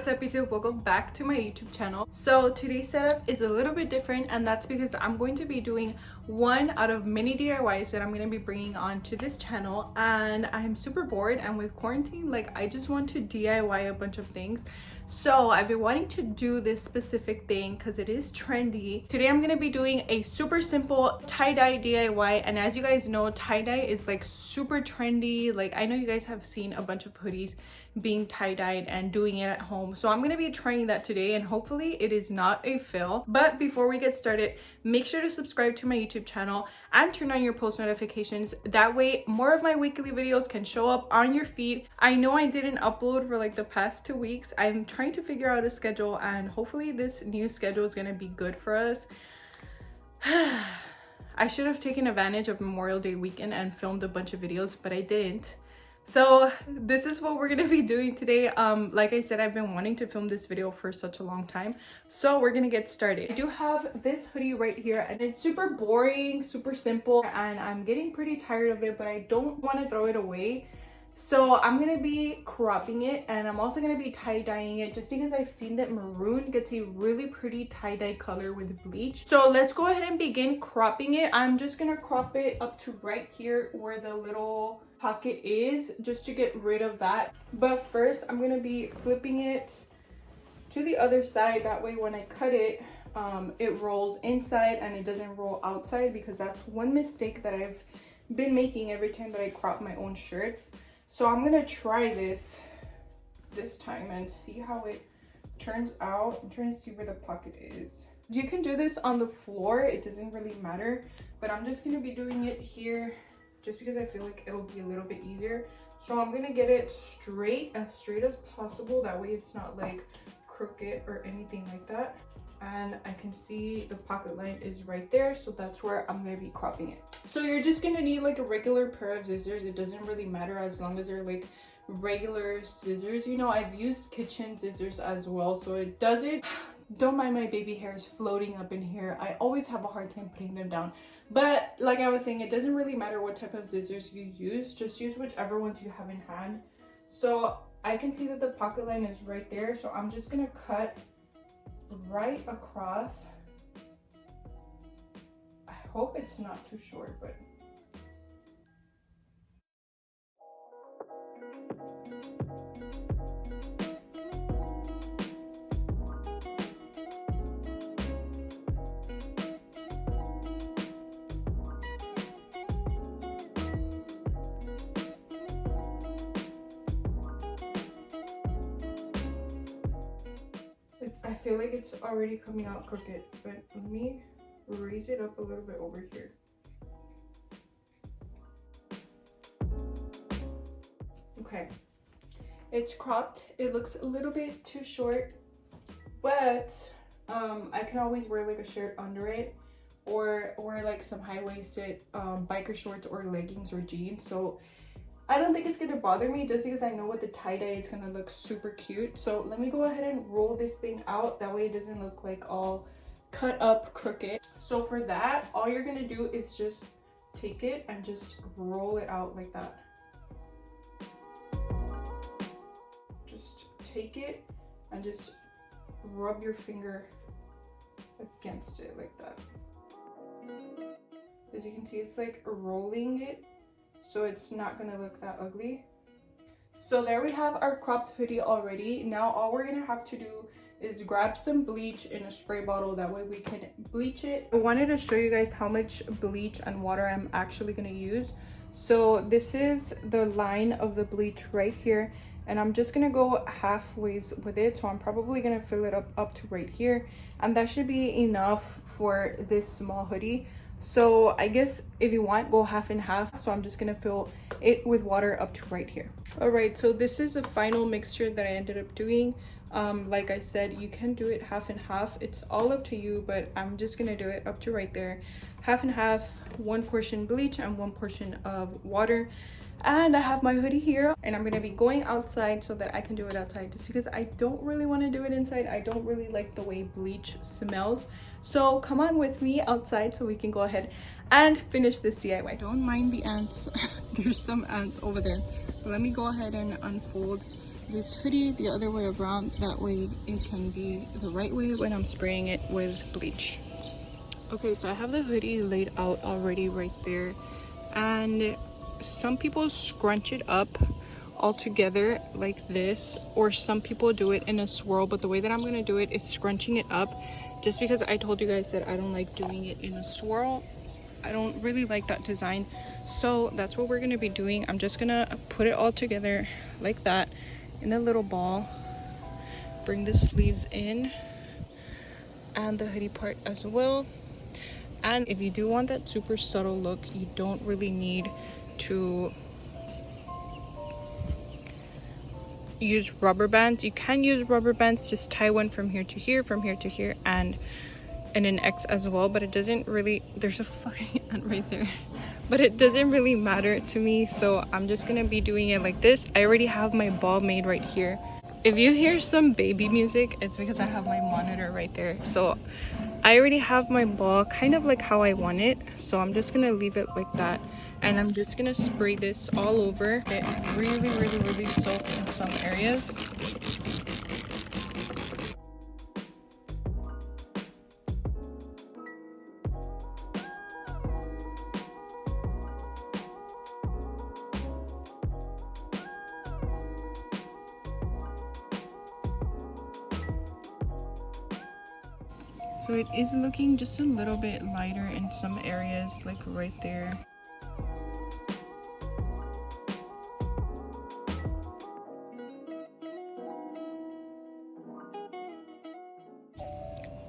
what's up YouTube? Welcome back to my YouTube channel. So today's setup is a little bit different, and that's because I'm going to be doing one out of many DIYs that I'm going to be bringing onto this channel. And I'm super bored, and with quarantine, like, I just want to DIY a bunch of things. So I've been wanting to do this specific thing because it is trendy. Today I'm going to be doing a super simple tie-dye DIY, and as you guys know, tie-dye is like super trendy. Like, I know you guys have seen a bunch of hoodies being tie-dyed and doing it at home, so I'm going to be trying that today, and hopefully it is not a fail. But before we get started, make sure to subscribe to my YouTube channel and turn on your post notifications. That way more of my weekly videos can show up on your feed. I know I didn't upload for like the past 2 weeks. I'm trying to figure out a schedule, and hopefully this new schedule is going to be good for us. I should have taken advantage of Memorial Day weekend and filmed a bunch of videos, but I didn't. So this is what we're gonna be doing today. Like I said, I've been wanting to film this video for such a long time, so we're gonna get started. I do have this hoodie right here, and it's super boring, super simple, and I'm getting pretty tired of it, but I don't want to throw it away. So I'm gonna be cropping it, and I'm also gonna be tie-dyeing it just because I've seen that maroon gets a really pretty tie-dye color with bleach. So let's go ahead and begin cropping it. I'm just gonna crop it up to right here where the little pocket is, just to get rid of that. But first I'm gonna be flipping it to the other side, that way when I cut it, it rolls inside and it doesn't roll outside, because that's one mistake that I've been making every time that I crop my own shirts. So I'm gonna try this time and see how it turns out. I'm trying to see where the pocket is. You can do this on the floor, it doesn't really matter, but I'm just gonna be doing it here just because I feel like it'll be a little bit easier. So I'm gonna get it as straight as possible, that way it's not like crooked or anything like that. And I can see the pocket line is right there, so that's where I'm gonna be cropping it. So you're just gonna need like a regular pair of scissors. It doesn't really matter as long as they're like regular scissors. You know, I've used kitchen scissors as well, so it doesn't. Don't mind my baby hairs floating up in here. I always have a hard time putting them down. But like I was saying, it doesn't really matter what type of scissors you use. Just use whichever ones you have in hand. So I can see that the pocket line is right there. So I'm just gonna cut right across. I hope it's not too short, but I feel like it's already coming out crooked, but let me raise it up a little bit over here. Okay, it's cropped. It looks a little bit too short, but I can always wear like a shirt under it, or like some high-waisted biker shorts or leggings or jeans. So I don't think it's gonna bother me, just because I know with the tie-dye it's gonna look super cute. So let me go ahead and roll this thing out, that way it doesn't look like all cut up crooked. So for that, all you're gonna do is just take it and just roll it out like that. Just take it and just rub your finger against it like that. As you can see, it's like rolling it, so it's not gonna look that ugly. So there we have our cropped hoodie already. Now all we're gonna have to do is grab some bleach in a spray bottle, that way we can bleach it. I wanted to show you guys how much bleach and water I'm actually gonna use. So this is the line of the bleach right here, and I'm just gonna go halfway with it. So I'm probably gonna fill it up to right here, and that should be enough for this small hoodie. So I guess if you want, go half and half. So I'm just gonna fill it with water up to right here. All right, so this is the final mixture that I ended up doing. Like I said, you can do it half and half, it's all up to you, but I'm just gonna do it up to right there, half and half, 1 portion bleach and 1 portion of water. And I have my hoodie here, and I'm gonna be going outside so that I can do it outside, just because I don't really want to do it inside. I don't really like the way bleach smells. So come on with me outside so we can go ahead and finish this DIY. Don't mind the ants. There's some ants over there. Let me go ahead and unfold this hoodie the other way around, that way it can be the right way when I'm spraying it with bleach. Okay, so I have the hoodie laid out already right there, and some people scrunch it up all together like this, or some people do it in a swirl, but the way that I'm gonna do it is scrunching it up, just because I told you guys that I don't like doing it in a swirl. I don't really like that design, so that's what we're gonna be doing. I'm just gonna put it all together like that in a little ball, bring the sleeves in and the hoodie part as well. And if you do want that super subtle look, you don't really need to use rubber bands. You can use rubber bands, just tie one from here to here, from here to here, and an X as well, but it doesn't really, there's a fucking ant right there, but it doesn't really matter to me, so I'm just gonna be doing it like this. I already have my ball made right here. If you hear some baby music, it's because I have my monitor right there. So I already have my ball kind of like how I want it, so I'm just gonna leave it like that, and I'm just gonna spray this all over. It's really soaked in some areas. So it is looking just a little bit lighter in some areas, like right there.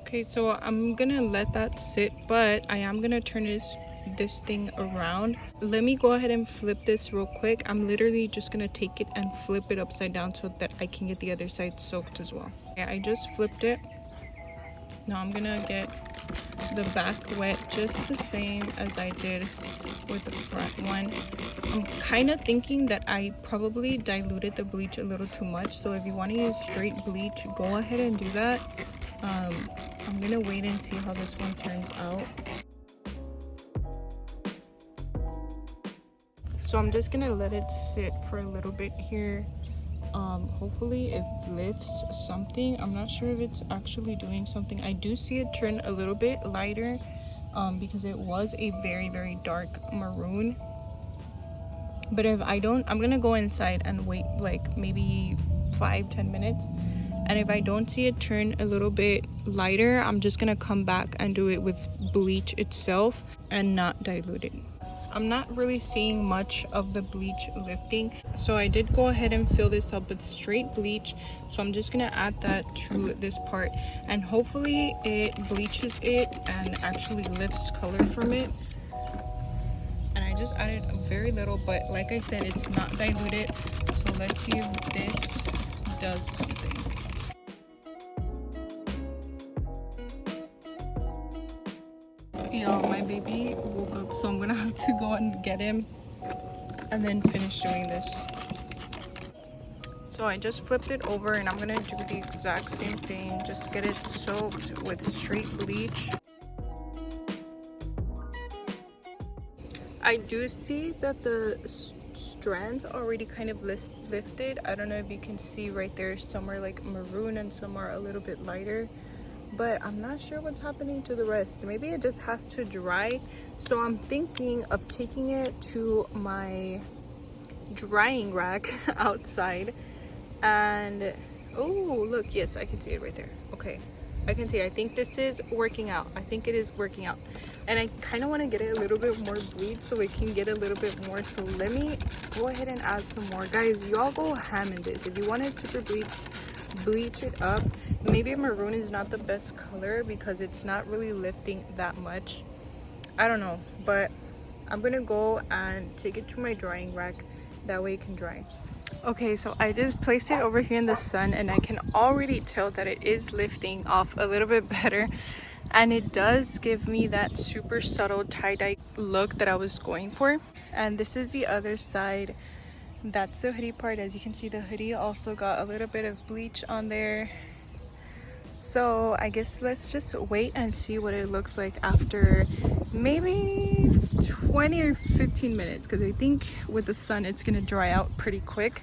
Okay, so I'm gonna let that sit, but I am gonna turn this thing around. Let me go ahead and flip this real quick. I'm literally just gonna take it and flip it upside down so that I can get the other side soaked as well. Yeah, I just flipped it. Now I'm gonna get the back wet just the same as I did with the front one. I'm kind of thinking that I probably diluted the bleach a little too much, so if you want to use straight bleach, go ahead and do that. I'm gonna wait and see how this one turns out. So I'm just gonna let it sit for a little bit here. Hopefully it lifts something. I'm not sure if it's actually doing something. I do see it turn a little bit lighter, because it was a very dark maroon. But if I don't, I'm gonna go inside and wait like maybe 5-10 minutes, and if I don't see it turn a little bit lighter, I'm just gonna come back and do it with bleach itself and not dilute it. I'm not really seeing much of the bleach lifting, so I did go ahead and fill this up with straight bleach. So I'm just gonna add that to this part, and hopefully it bleaches it and actually lifts color from it. And I just added very little, but like I said, it's not diluted, so let's see if this does something. Y'all, my baby woke up, so I'm gonna have to go and get him and then finish doing this. So I just flipped it over, and I'm gonna do the exact same thing, just get it soaked with straight bleach. I do see that the strands already kind of lifted. I don't know if you can see right there, some are like maroon and some are a little bit lighter, but I'm not sure what's happening to the rest. Maybe it just has to dry. So I'm thinking of taking it to my drying rack outside, and oh look, yes, I can see it right there. Okay, I can see, I think this is working out. I think it is working out, and I kind of want to get it a little bit more bleach so it can get a little bit more. So let me go ahead and add some more. Guys, y'all go ham in this. If you want it super bleached, bleach it up. Maybe maroon is not the best color because it's not really lifting that much. I don't know, but I'm gonna go and take it to my drying rack, that way it can dry. Okay, so I just placed it over here in the sun, and I can already tell that it is lifting off a little bit better, and it does give me that super subtle tie-dye look that I was going for. And this is the other side. That's the hoodie part. As you can see, the hoodie also got a little bit of bleach on there. So I guess let's just wait and see what it looks like after maybe 20 or 15 minutes, because I think with the sun it's gonna dry out pretty quick.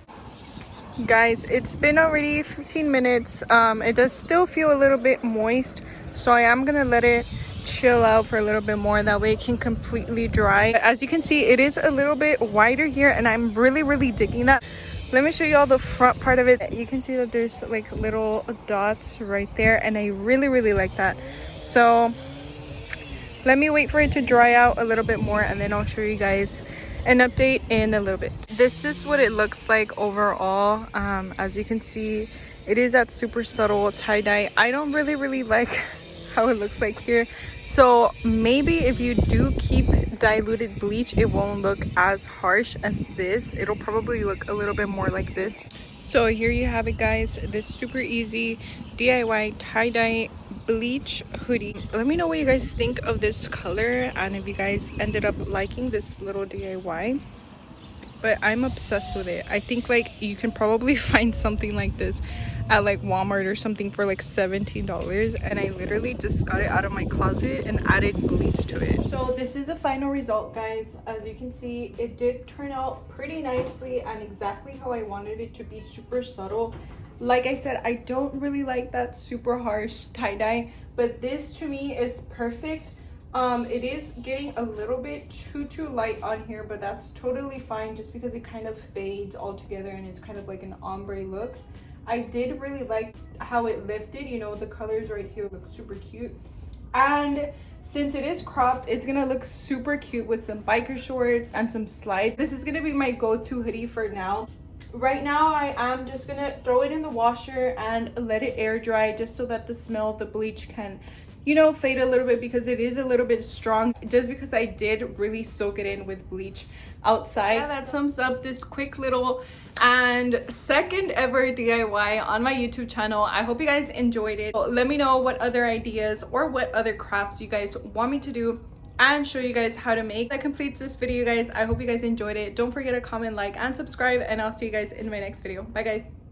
Guys, it's been already 15 minutes. It does still feel a little bit moist, so I am gonna let it chill out for a little bit more, that way it can completely dry. As you can see, it is a little bit wider here, and I'm really digging that. Let me show you all the front part of it. You can see that there's like little dots right there, and I really like that. So let me wait for it to dry out a little bit more, and then I'll show you guys an update in a little bit. This is what it looks like overall. As you can see, it is that super subtle tie-dye. I don't really like how it looks like here, so maybe if you do keep diluted bleach, it won't look as harsh as this. It'll probably look a little bit more like this. So here you have it, guys, this super easy DIY tie-dye bleach hoodie. Let me know what you guys think of this color, and if you guys ended up liking this little DIY. But I'm obsessed with it. I think like you can probably find something like this at like Walmart or something for like $17, and I literally just got it out of my closet and added bleach to it. So this is the final result, guys. As you can see, it did turn out pretty nicely and exactly how I wanted it to be, super subtle. Like I said, I don't really like that super harsh tie-dye, but this to me is perfect. It is getting a little bit too light on here, but that's totally fine, just because it kind of fades all together and it's kind of like an ombre look. I did really like how it lifted, you know, the colors right here look super cute. And since it is cropped, it's gonna look super cute with some biker shorts and some slides. This is gonna be my go-to hoodie for now. Right now, I am just gonna throw it in the washer and let it air dry, just so that the smell of the bleach can, you know, fade a little bit, because it is a little bit strong, just because I did really soak it in with bleach outside. Yeah, that sums up this quick little and second ever DIY on my YouTube channel. I hope you guys enjoyed it. Let me know what other ideas or what other crafts you guys want me to do and show you guys how to make. That completes this video, guys. I hope you guys enjoyed it. Don't forget to comment, like, and subscribe, and I'll see you guys in my next video. Bye, guys.